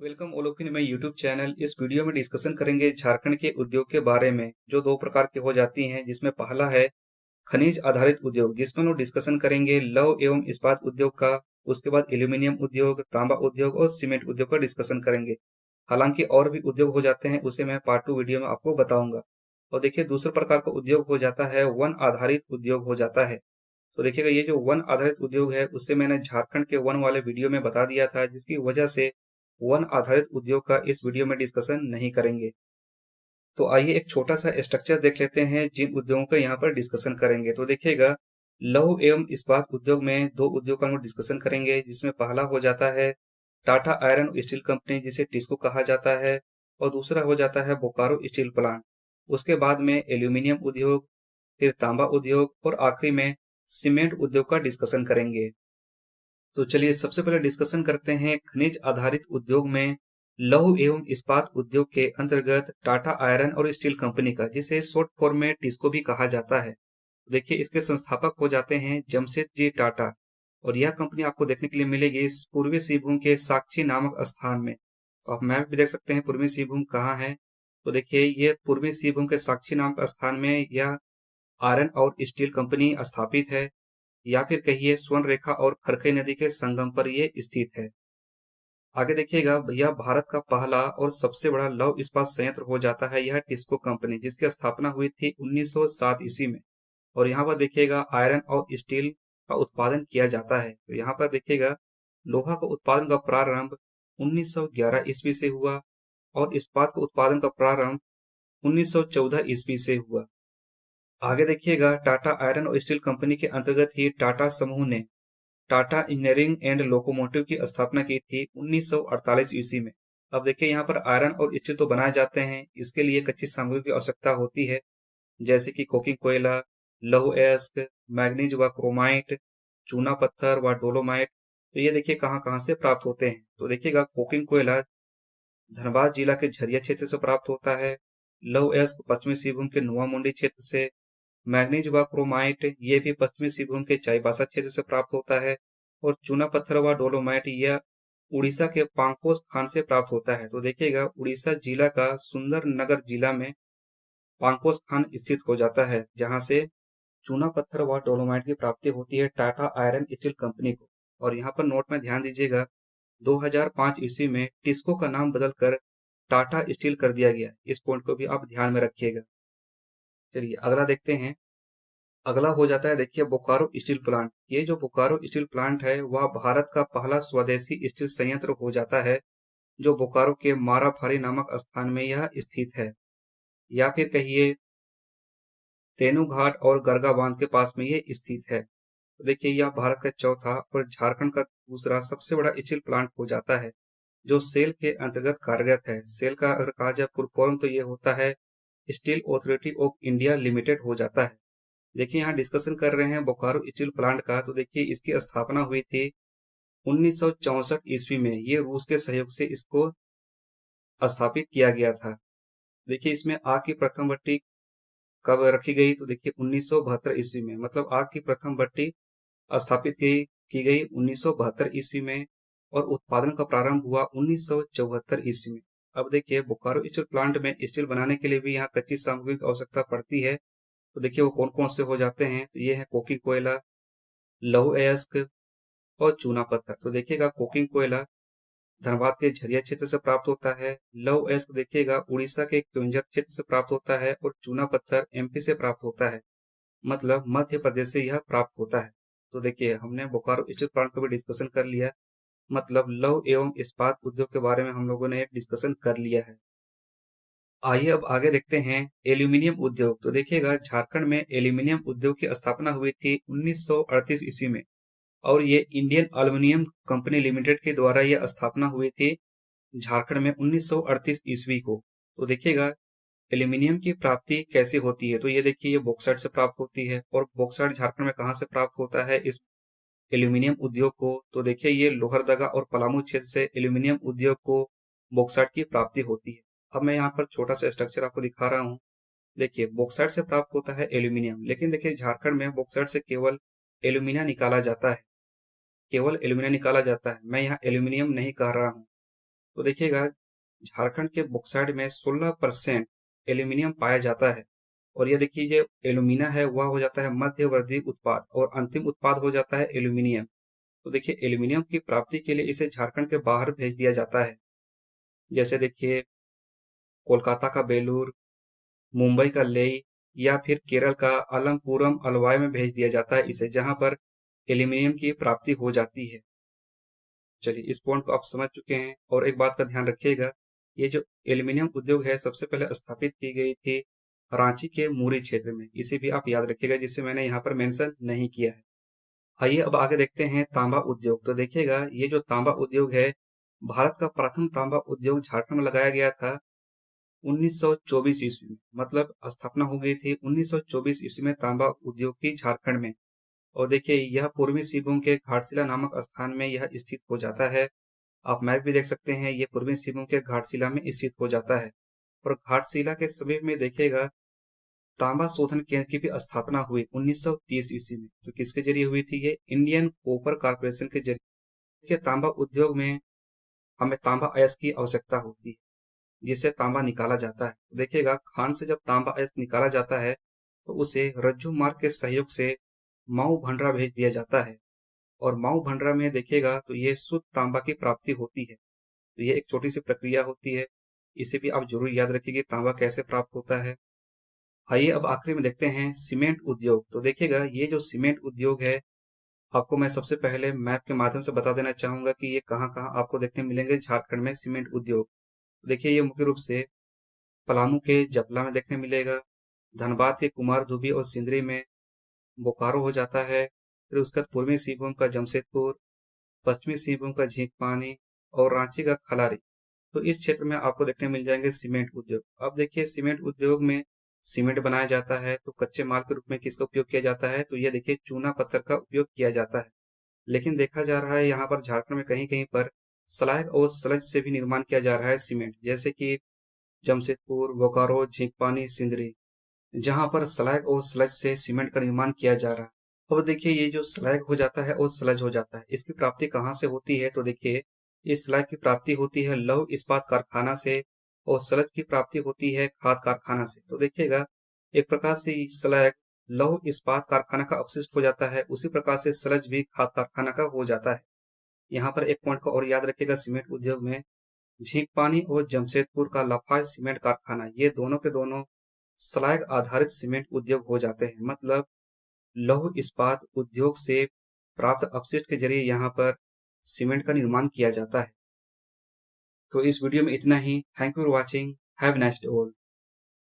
Welcome all of in my YouTube channel. इस video में discussion करेंगे झारखंड के उद्योग के बारे में, जो दो प्रकार के हो जाती हैं। जिसमें पहला है खनिज आधारित उद्योग, जिसमें लोग डिस्कशन करेंगे लौह एवं इस्पात उद्योग का। उसके बाद एल्यूमिनियम उद्योग, तांबा उद्योग और सीमेंट उद्योग का डिस्कशन करेंगे। हालांकि और भी उद्योग हो जाते हैं, उसे मैं पार्ट 2 वीडियो में आपको बताऊंगा। और देखिए, दूसरे प्रकार का उद्योग हो जाता है वन आधारित उद्योग हो जाता है। तो देखिएगा, ये जो वन आधारित उद्योग है उसे मैंने झारखंड के वन वाले वीडियो में बता दिया था, जिसकी वजह से वन आधारित उद्योग का इस वीडियो में डिस्कशन नहीं करेंगे। तो आइए एक छोटा सा स्ट्रक्चर देख लेते हैं जिन उद्योगों का यहाँ पर डिस्कशन करेंगे। तो देखिएगा, लौह एवं इस्पात उद्योग में दो उद्योग का हम डिस्कशन करेंगे, जिसमें पहला हो जाता है टाटा आयरन स्टील कंपनी, जिसे टिस्को कहा जाता है, और दूसरा हो जाता है बोकारो स्टील प्लांट। उसके बाद में एल्यूमिनियम उद्योग, फिर तांबा उद्योग और आखिरी में सीमेंट उद्योग का डिस्कशन करेंगे। तो चलिए सबसे पहले डिस्कशन करते हैं खनिज आधारित उद्योग में लौह एवं इस्पात उद्योग के अंतर्गत टाटा आयरन और स्टील कंपनी का, जिसे शॉर्ट फॉर्म में टिस्को भी कहा जाता है। देखिए, इसके संस्थापक हो जाते हैं जमशेदजी टाटा, और यह कंपनी आपको देखने के लिए मिलेगी इस पूर्वी सिंहभूम के साक्षी नामक स्थान में। तो आप मैप भी देख सकते हैं पूर्वी सिंहभूम कहाँ है। तो देखिए, ये पूर्वी सिंहभूम के साक्षी नामक स्थान में यह आयरन और स्टील कंपनी स्थापित है, या फिर कहिए स्वर्ण रेखा और खरखई नदी के संगम पर यह स्थित है। आगे देखिएगा, यह भारत का पहला और सबसे बड़ा लौह इस्पात संयंत्र हो जाता है यह टिस्को कंपनी, जिसकी स्थापना हुई थी 1907 ईस्वी में। और यहाँ पर देखिएगा आयरन और स्टील का उत्पादन किया जाता है। तो यहाँ पर देखिएगा, लोहा का उत्पादन का प्रारंभ 1911 ईस्वी से हुआ और इस्पात का उत्पादन का प्रारंभ 1914 ईस्वी से हुआ। आगे देखिएगा, टाटा आयरन और स्टील कंपनी के अंतर्गत ही टाटा समूह ने टाटा इंजीनियरिंग एंड लोकोमोटिव की स्थापना की थी 1948 ईस्वी में। अब देखिए, यहाँ पर आयरन और स्टील तो बनाए जाते हैं, इसके लिए कच्ची सामग्री की आवश्यकता होती है, जैसे कि कोकिंग कोयला, लौह अयस्क, मैग्नीज व क्रोमाइट, चूना पत्थर व डोलोमाइट। तो ये देखिए कहाँ कहाँ से प्राप्त होते हैं। तो देखिएगा, कोकिंग कोयला धनबाद जिला के झरिया क्षेत्र से प्राप्त होता है। लौह अयस्क पश्चिमी सिंहभूम के नुआ मुंडी क्षेत्र से। मैग्नीज व क्रोमाइट ये भी पश्चिमी सिंहभूम के चाईबासा क्षेत्र से प्राप्त होता है। और चूना पत्थर व डोलोमाइट यह उड़ीसा के पांकोस खान से प्राप्त होता है। तो देखिएगा, उड़ीसा जिला का सुंदर नगर जिला में पांकोस खान स्थित हो जाता है, जहां से चूना पत्थर व डोलोमाइट की प्राप्ति होती है टाटा आयरन स्टील कंपनी को। और यहाँ पर नोट में ध्यान दीजिएगा, 2005 ईस्वी में टिस्को का नाम बदलकर टाटा स्टील कर दिया गया। इस पॉइंट को भी आप ध्यान में रखिएगा। चलिए अगला देखते हैं। अगला हो जाता है, देखिए, बोकारो स्टील प्लांट। ये जो बोकारो स्टील प्लांट है वह भारत का पहला स्वदेशी स्टील संयंत्र हो जाता है, जो बोकारो के माराफारी नामक स्थान में यह स्थित है, या फिर कहिए तेनूघाट और गरगा बांध के पास में ये स्थित है। तो देखिए, यह भारत का चौथा और झारखंड का दूसरा सबसे बड़ा स्टील प्लांट हो जाता है, जो सेल के अंतर्गत कार्यरत है। सेल का अगर कहा जाए फुल फॉर्म तो ये होता है steel authority of India limited हो जाता है। देखिए, यहाँ डिस्कशन कर रहे हैं बोकारो स्टील प्लांट का। तो देखिए, इसकी स्थापना हुई थी 1964 ईस्वी में। ये रूस के सहयोग से इसको स्थापित किया गया था। देखिए, इसमें आग की प्रथम भट्टी कब रखी गई, तो देखिए 1972 ईस्वी में। मतलब आग की प्रथम भट्टी स्थापित की गई 1972 ईस्वी में, और उत्पादन का प्रारंभ हुआ 1974 ईस्वी में। अब देखिए, बोकारो स्टील प्लांट में स्टील बनाने के लिए भी यहाँ कच्ची सामग्री की आवश्यकता पड़ती है। तो देखिए, वो कौन कौन से हो जाते हैं। तो ये है कोकिंग कोयला, लौह अयस्क और चूना पत्थर। तो देखिएगा, कोकिंग कोयला धनबाद के झरिया क्षेत्र से प्राप्त होता है। लौह अयस्क देखिएगा उड़ीसा के क्योंझर क्षेत्र से प्राप्त होता है, और चूना पत्थर एमपी से प्राप्त होता है, मतलब मध्य प्रदेश से यह प्राप्त होता है। तो देखिए, हमने बोकारो स्टील प्लांट का भी डिस्कशन कर लिया, मतलब लौह एवं इस्पात उद्योग के बारे में हम लोगों ने डिस्कशन कर लिया है। आइए अब आगे देखते हैं एल्यूमिनियम उद्योग। तो देखिएगा, झारखंड में एल्यूमिनियम उद्योग की स्थापना हुई थी 1938 ईस्वी में, और ये इंडियन एल्यूमिनियम कंपनी लिमिटेड के द्वारा यह स्थापना हुई थी झारखंड में 1938 ईस्वी को। तो देखिएगा, एल्यूमिनियम की प्राप्ति कैसे होती है। तो ये देखिए, ये बॉक्साइट से प्राप्त होती है। और बॉक्साइट झारखंड में कहाँ से प्राप्त होता है इस एल्यूमिनियम उद्योग को। तो देखिए, ये लोहरदगा और पलामू क्षेत्र से एल्यूमिनियम उद्योग को बॉक्साइट की प्राप्ति होती है। अब मैं यहाँ पर छोटा सा स्ट्रक्चर आपको दिखा रहा हूँ। देखिए, बॉक्साइट से प्राप्त होता है एल्यूमिनियम, लेकिन देखिए झारखंड में बॉक्साइट से केवल एल्यूमिनियम निकाला जाता है, केवल एल्यूमिनियम निकाला जाता है। मैं यहाँ एल्यूमिनियम नहीं कह रहा हूँ, तो देखिएगा झारखंड के बॉक्साइट में 16% एल्यूमिनियम पाया जाता है। और ये देखिए जो एल्यूमिना है वह हो जाता है मध्यवर्ती उत्पाद और अंतिम उत्पाद हो जाता है एल्यूमिनियम। तो देखिए एल्यूमिनियम की प्राप्ति के लिए इसे झारखंड के बाहर भेज दिया जाता है। जैसे देखिए कोलकाता का बेलूर, मुंबई का लेई या फिर केरल का अलमपुरम अलवाय में भेज दिया जाता है इसे, जहां पर एल्यूमिनियम की प्राप्ति हो जाती है। चलिए इस पॉइंट को आप समझ चुके हैं। और एक बात का ध्यान रखिएगा, ये जो एल्यूमिनियम उद्योग है सबसे पहले स्थापित की गई थी रांची के मुरी क्षेत्र में। इसे भी आप याद रखिएगा, जिससे मैंने यहाँ पर मेंशन नहीं किया है। आइए अब आगे देखते हैं तांबा उद्योग। तो देखिएगा ये जो तांबा उद्योग है, भारत का प्रथम तांबा उद्योग झारखंड में लगाया गया था 1924 ईस्वी में। मतलब स्थापना हो गई थी 1924 ईस्वी में तांबा उद्योग की झारखंड में। और देखिए यह पूर्वी सिंहभूम के घाटशिला नामक स्थान में यह स्थित हो जाता है। आप मैप भी देख सकते हैं, ये पूर्वी सिंहभूम के घाटशिला में स्थित हो जाता है। और घाटशिला के समीप में देखिएगा तांबा शोधन केंद्र की भी स्थापना हुई 1930 ईस्वी में। तो किसके जरिए हुई थी? ये इंडियन कॉपर कारपोरेशन के जरिए। देखिए तांबा उद्योग में हमें तांबा अयस्क की आवश्यकता होती है, जिससे तांबा निकाला जाता है। तो देखिएगा खान से जब तांबा अयस्क निकाला जाता है तो उसे रज्जू मार्ग के सहयोग से माऊ भंडरा भेज दिया जाता है। और माऊ भंडरा में देखिएगा तो ये शुद्ध तांबा की प्राप्ति होती है। तो ये एक छोटी सी प्रक्रिया होती है, इसे भी आप जरूर याद रखिए तांबा कैसे प्राप्त होता है। आइए अब आखिरी में देखते हैं सीमेंट उद्योग। तो देखिएगा ये जो सीमेंट उद्योग है, आपको मैं सबसे पहले मैप के माध्यम से बता देना चाहूंगा कि ये कहाँ कहाँ आपको देखने मिलेंगे झारखंड में सीमेंट उद्योग। देखिए ये मुख्य रूप से पलामू के जपला में देखने मिलेगा, धनबाद के कुमार धुबी और सिंदरी में, बोकारो हो जाता है, फिर उसका पूर्वी सिंहभूम का जमशेदपुर, पश्चिमी सिंहभूम का झींकपानी और रांची का खलारी। तो इस क्षेत्र में आपको देखने मिल जाएंगे सीमेंट उद्योग। अब देखिए सीमेंट उद्योग में सीमेंट बनाया जाता है तो कच्चे माल के रूप में किसका उपयोग किया जाता है? तो ये देखिए चूना पत्थर का उपयोग किया जाता है। लेकिन देखा जा रहा है यहाँ पर झारखंड में कहीं कहीं पर स्लैग और स्लज से भी निर्माण किया जा रहा है सीमेंट, जैसे कि जमशेदपुर, बोकारो, झींकपानी, सिंदरी, जहां पर स्लैग और स्लज से सीमेंट का निर्माण किया जा रहा है। अब देखिए ये जो स्लैग हो जाता है और स्लज हो जाता है, इसकी प्राप्ति कहाँ से होती है? तो देखिए इस स्लैग की प्राप्ति होती है लौह इस्पात कारखाना से और स्लज की प्राप्ति होती है खाद कारखाना से। तो देखिएगा एक प्रकार से स्लैग लौह इस्पात कारखाना का अपशिष्ट हो जाता है, उसी प्रकार से स्लज भी खाद कारखाना का हो जाता है। यहाँ पर एक पॉइंट को और याद रखिएगा, सीमेंट उद्योग में झींकपानी और जमशेदपुर का लाफाज सीमेंट कारखाना, ये दोनों के दोनों स्लैग आधारित सीमेंट उद्योग हो जाते हैं। मतलब लौह इस्पात उद्योग से प्राप्त अपशिष्ट के जरिए यहाँ पर सीमेंट का निर्माण किया जाता है। तो इस वीडियो में इतना ही। Thank you for watching. Have nice day all.